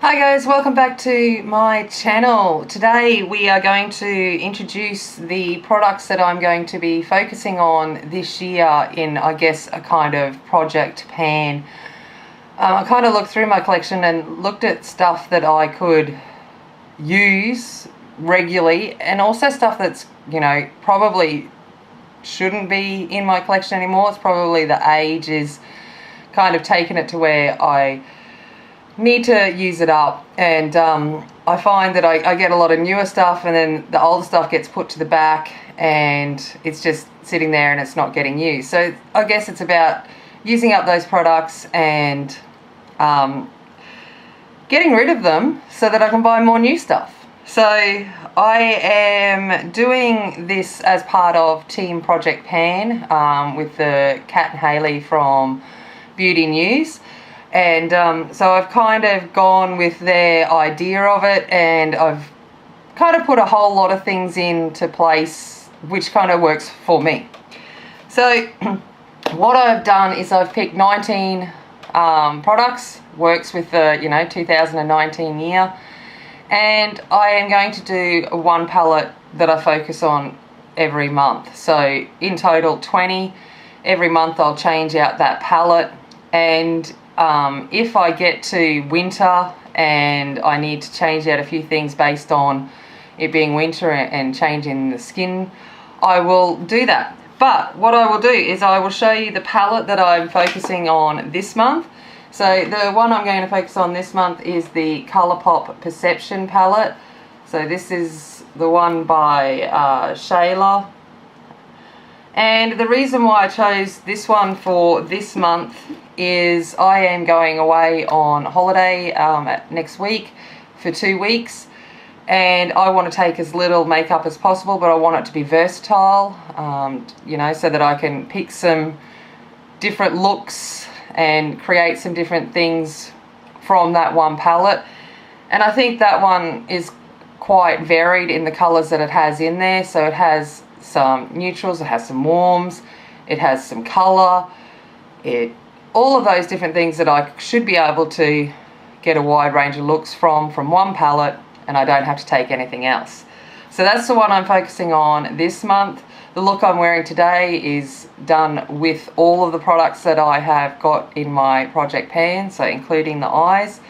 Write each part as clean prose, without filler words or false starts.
Hi guys, welcome back to my channel. Today we are going to introduce the products that I'm going to be focusing on this year in, I guess, a kind of project pan. I kind of looked through my collection and looked at stuff that I could use regularly, and also stuff that's, probably shouldn't be in my collection anymore. It's probably the age is kind of taken it to where I need to use it up, and I find that I get a lot of newer stuff, and then the older stuff gets put to the back and it's just sitting there and it's not getting used. So I guess it's about using up those products and getting rid of them so that I can buy more new stuff. So I am doing this as part of Team Project Pan with the Kat and Hayley from Beauty News. And so I've kind of gone with their idea of it, and I've kind of put a whole lot of things into place which kind of works for me. So what I've done is I've picked 19 products, works with the 2019 year, and I am going to do one palette that I focus on every month. So in total 20. Every month I'll change out that palette, and if I get to winter and I need to change out a few things based on it being winter and changing the skin, I will do that. But what I will do is I will show you the palette that I'm focusing on this month. So the one I'm going to focus on this month is the Colourpop Perception palette. So this is the one by Shayla. And the reason why I chose this one for this month is I am going away on holiday next week for 2 weeks, and I want to take as little makeup as possible, but I want it to be versatile, so that I can pick some different looks and create some different things from that one palette. And I think that one is quite varied in the colours that it has in there. So it has some neutrals, it has some warms, it has some colour, all of those different things that I should be able to get a wide range of looks from one palette, and I don't have to take anything else. So that's the one I'm focusing on this month. The look I'm wearing today is done with all of the products that I have got in my project pan, so including the eyes.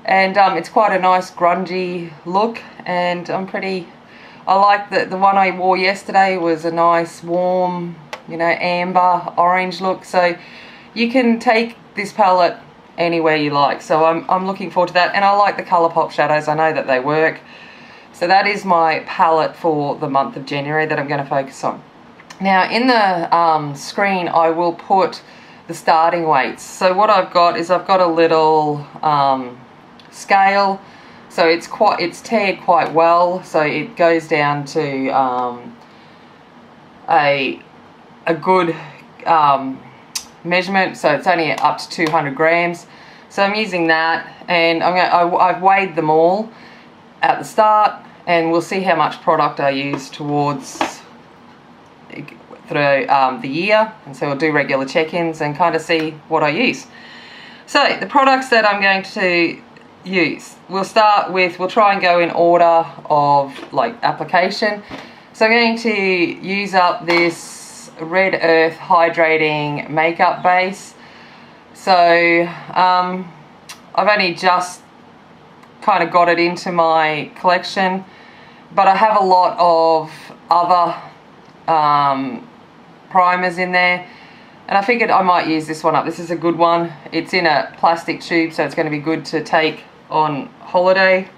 And it's quite a nice grungy look, and I like the one I wore yesterday was a nice warm, amber orange look. So you can take this palette anywhere you like. So I'm looking forward to that, and I like the Colourpop shadows. I know that they work. So that is my palette for the month of January that I'm going to focus on. Now in the screen I will put the starting weights. So what I've got is I've got a little scale. So it's tared quite well, so it goes down to a good measurement. So it's only up to 200 grams. So I'm using that, and I've weighed them all at the start, and we'll see how much product I use towards through the year. And so we'll do regular check-ins and kind of see what I use. So the products that I'm going to use, we'll try and go in order of application. So I'm going to use up this Red Earth hydrating makeup base. So I've only just kind of got it into my collection, but I have a lot of other primers in there, and I figured I might use this one up. This is a good one. It's in a plastic tube, so it's going to be good to take on holiday.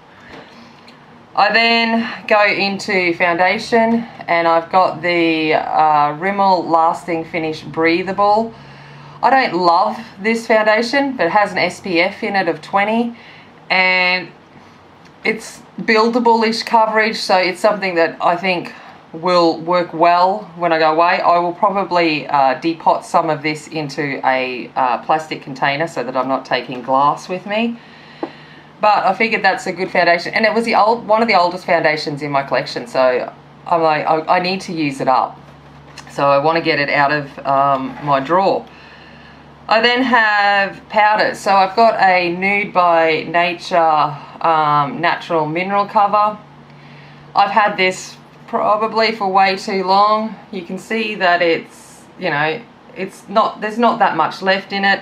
I then go into foundation, and I've got the Rimmel Lasting Finish Breathable. I don't love this foundation, but it has an SPF in it of 20, and it's buildable-ish coverage, so it's something that I think will work well when I go away. I will probably depot some of this into a plastic container so that I'm not taking glass with me. But I figured that's a good foundation, and it was one of the oldest foundations in my collection, so I'm like, I need to use it up. So I want to get it out of my drawer. I then have powders. So I've got a Nude by Nature natural mineral cover. I've had this probably for way too long. You can see that it's, you know, there's not that much left in it.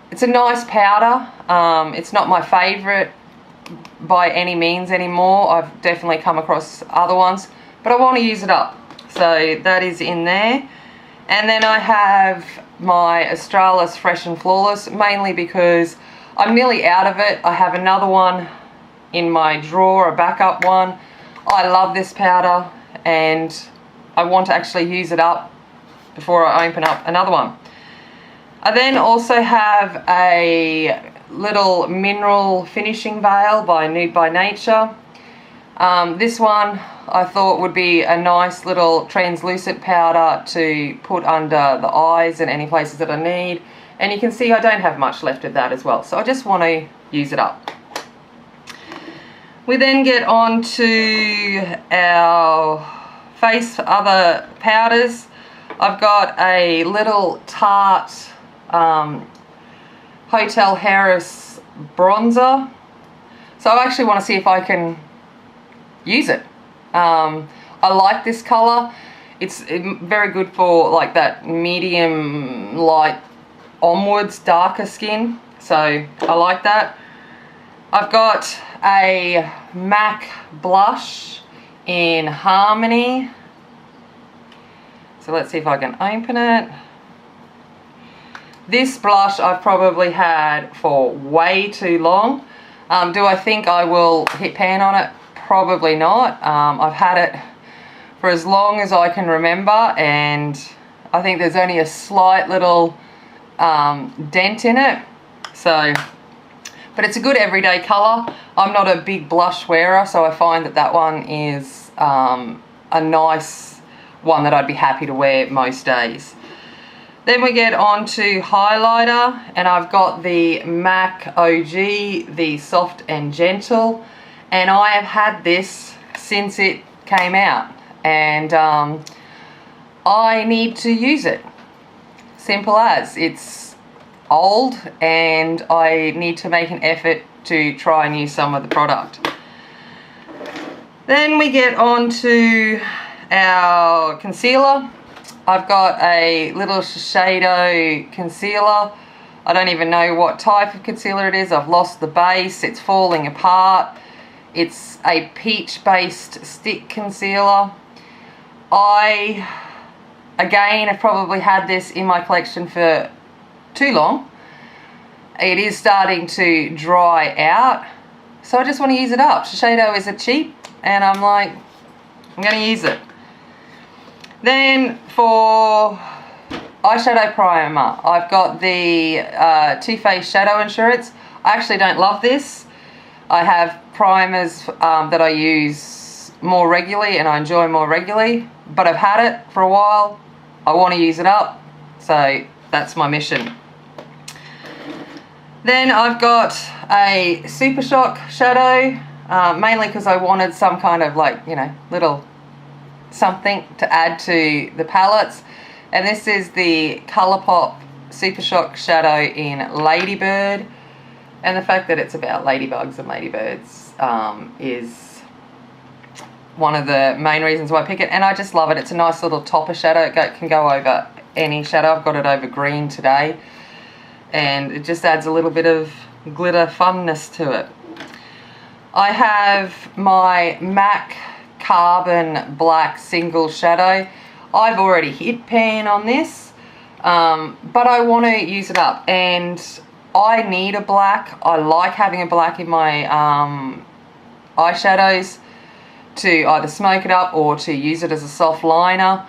It's a nice powder. It's not my favourite by any means anymore. I've definitely come across other ones, but I want to use it up. So that is in there. And then I have my Australis Fresh and Flawless, mainly because I'm nearly out of it. I have another one in my drawer, a backup one. I love this powder and I want to actually use it up before I open up another one. I then also have a little mineral finishing veil by Nude by Nature. This one I thought would be a nice little translucent powder to put under the eyes and any places that I need. And you can see I don't have much left of that as well, so I just want to use it up. We then get on to our face other powders. I've got a little Tarte Hotel Harris bronzer. So I actually want to see if I can use it. I like this colour. It's very good for like that medium light onwards darker skin. So I like that. I've got a MAC blush in Harmony. So let's see if I can open it. This blush I've probably had for way too long. Do I think I will hit pan on it? Probably not. I've had it for as long as I can remember, and I think there's only a slight little dent in it. So, but it's a good everyday colour. I'm not a big blush wearer, so I find that that one is a nice one that I'd be happy to wear most days. Then we get on to highlighter, and I've got the MAC OG, the Soft and Gentle, and I have had this since it came out, and I need to use it. Simple as. It's old and I need to make an effort to try and use some of the product. Then we get on to our concealer. I've got a little Shiseido concealer. I don't even know what type of concealer it is. I've lost the base. It's falling apart. It's a peach based stick concealer. I, again, have probably had this in my collection for too long. It is starting to dry out, so I just want to use it up. Shiseido is a cheap, and I'm like, I'm going to use it. Then for eyeshadow primer, I've got the Too Faced Shadow Insurance. I actually don't love this. I have primers that I use more regularly and I enjoy more regularly, but I've had it for a while. I want to use it up, so that's my mission. Then I've got a Super Shock shadow, mainly because I wanted some kind of, like, you know, little something to add to the palettes. And this is the Colourpop Super Shock shadow in Ladybird. And the fact that it's about ladybugs and ladybirds is one of the main reasons why I pick it. And I just love it. It's a nice little topper shadow. It can go over any shadow. I've got it over green today. And it just adds a little bit of glitter funness to it. I have my MAC Carbon Black Single Shadow. I've already hit pan on this, but I want to use it up, and I need a black. I like having a black in my eyeshadows to either smoke it up or to use it as a soft liner,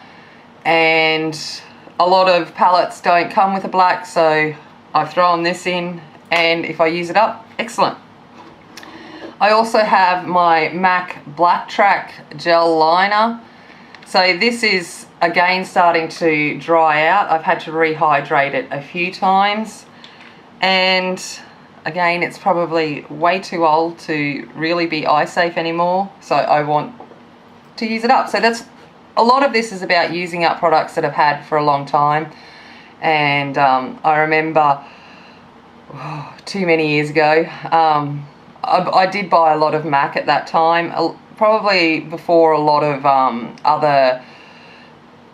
and a lot of palettes don't come with a black, so I've thrown this in, and if I use it up, excellent. I also have my MAC Black Track Gel Liner. So this is again starting to dry out. I've had to rehydrate it a few times, and again, it's probably way too old to really be eye safe anymore, so I want to use it up. So that's a lot of this is about using up products that I've had for a long time And I remember too many years ago, I did buy a lot of MAC at that time, probably before a lot of other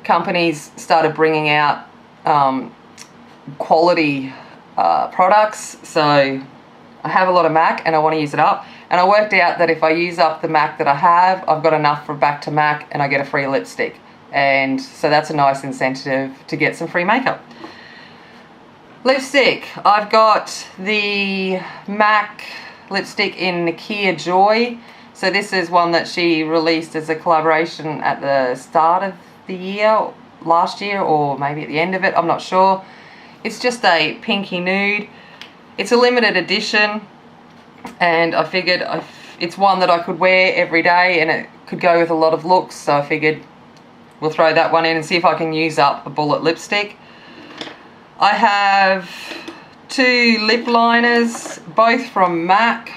companies started bringing out quality products. So I have a lot of MAC and I want to use it up, and I worked out that if I use up the MAC that I have, I've got enough for back to MAC and I get a free lipstick, and so that's a nice incentive to get some free makeup. Lipstick, I've got the MAC lipstick in Nakia Joy. So this is one that she released as a collaboration at the start of the year, last year, or maybe at the end of it, I'm not sure. It's just a pinky nude. It's a limited edition, and I figured it's one that I could wear every day and it could go with a lot of looks, so I figured we'll throw that one in and see if I can use up a bullet lipstick. I have 2 lip liners, both from MAC.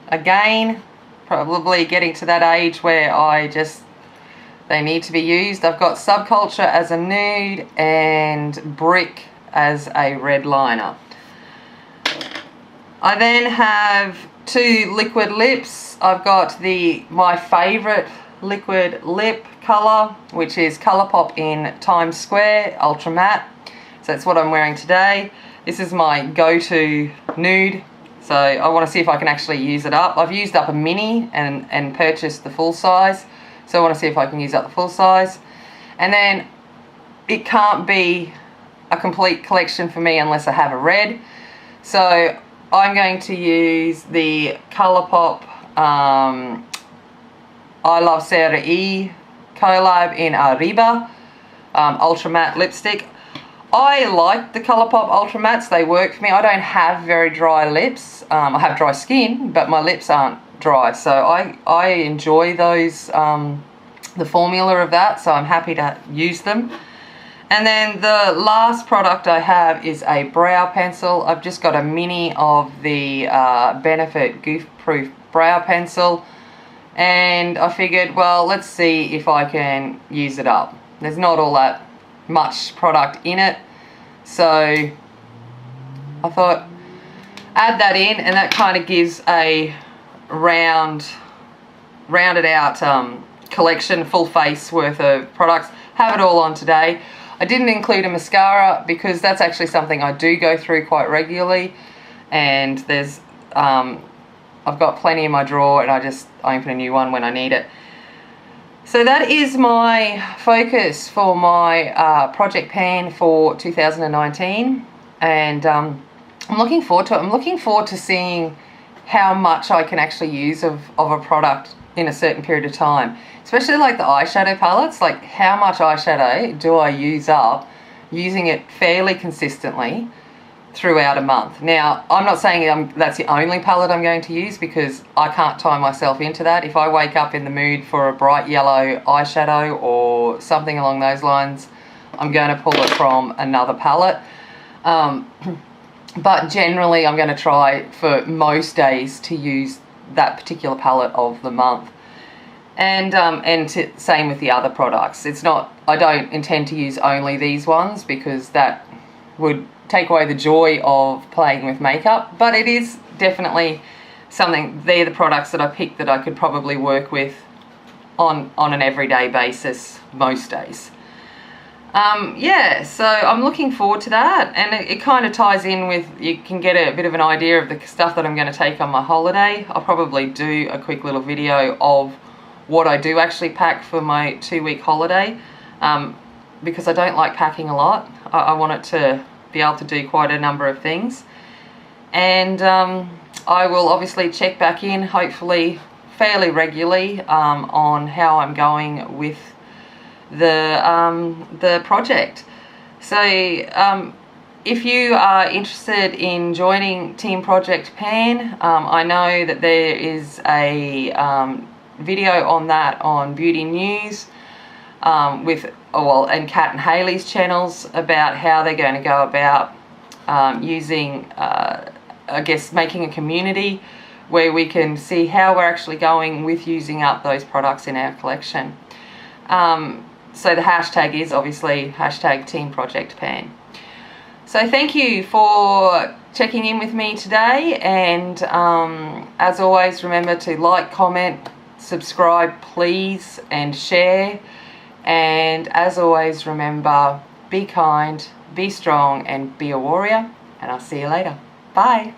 Again, probably getting to that age where they need to be used. I've got Subculture as a nude and Brick as a red liner. I then have 2 liquid lips. I've got my favourite liquid lip colour, which is Colourpop in Times Square Ultra Matte. So that's what I'm wearing today. This is my go-to nude, so I want to see if I can actually use it up. I've used up a mini and purchased the full size, so I want to see if I can use up the full size. And then it can't be a complete collection for me unless I have a red. So I'm going to use the Colourpop I Love Sarah E collab in Arriba Ultra Matte lipstick. I like the Colourpop Ultra Mattes, they work for me. I don't have very dry lips. I have dry skin, but my lips aren't dry, so I enjoy those, the formula of that, so I'm happy to use them. And then the last product I have is a brow pencil. I've just got a mini of the Benefit Goof Proof brow pencil, and I figured, well, let's see if I can use it up. There's not all that much product in it, so I thought add that in, and that kind of gives a rounded out collection, full face worth of products. Have it all on today. I didn't include a mascara because that's actually something I do go through quite regularly, and there's I've got plenty in my drawer, and I open a new one when I need it. So that is my focus for my project pan for 2019, and I'm looking forward to it. I'm looking forward to seeing how much I can actually use of a product in a certain period of time, especially like the eyeshadow palettes. Like, how much eyeshadow do I use up using it fairly consistently throughout a month? Now, I'm not saying that's the only palette I'm going to use, because I can't tie myself into that. If I wake up in the mood for a bright yellow eyeshadow or something along those lines, I'm going to pull it from another palette. But generally I'm going to try for most days to use that particular palette of the month. And same with the other products. It's not, I don't intend to use only these ones, because that would take away the joy of playing with makeup, but it is definitely something. They're the products that I picked that I could probably work with on an everyday basis most days. Yeah, so I'm looking forward to that, and it kind of ties in with, you can get a bit of an idea of the stuff that I'm going to take on my holiday. I'll probably do a quick little video of what I do actually pack for my 2-week holiday, because I don't like packing a lot. I want it to be able to do quite a number of things, and I will obviously check back in, hopefully fairly regularly, on how I'm going with the project. So if you are interested in joining Team Project Pan, I know that there is a video on that on Beauty News with and Kat and Hayley's channels about how they're going to go about using, I guess, making a community where we can see how we're actually going with using up those products in our collection. So the hashtag is obviously hashtag Team Project Pan. So thank you for checking in with me today, and as always, remember to like, comment, subscribe please, and share. And as always, remember, be kind, be strong, and be a warrior. And I'll see you later. Bye.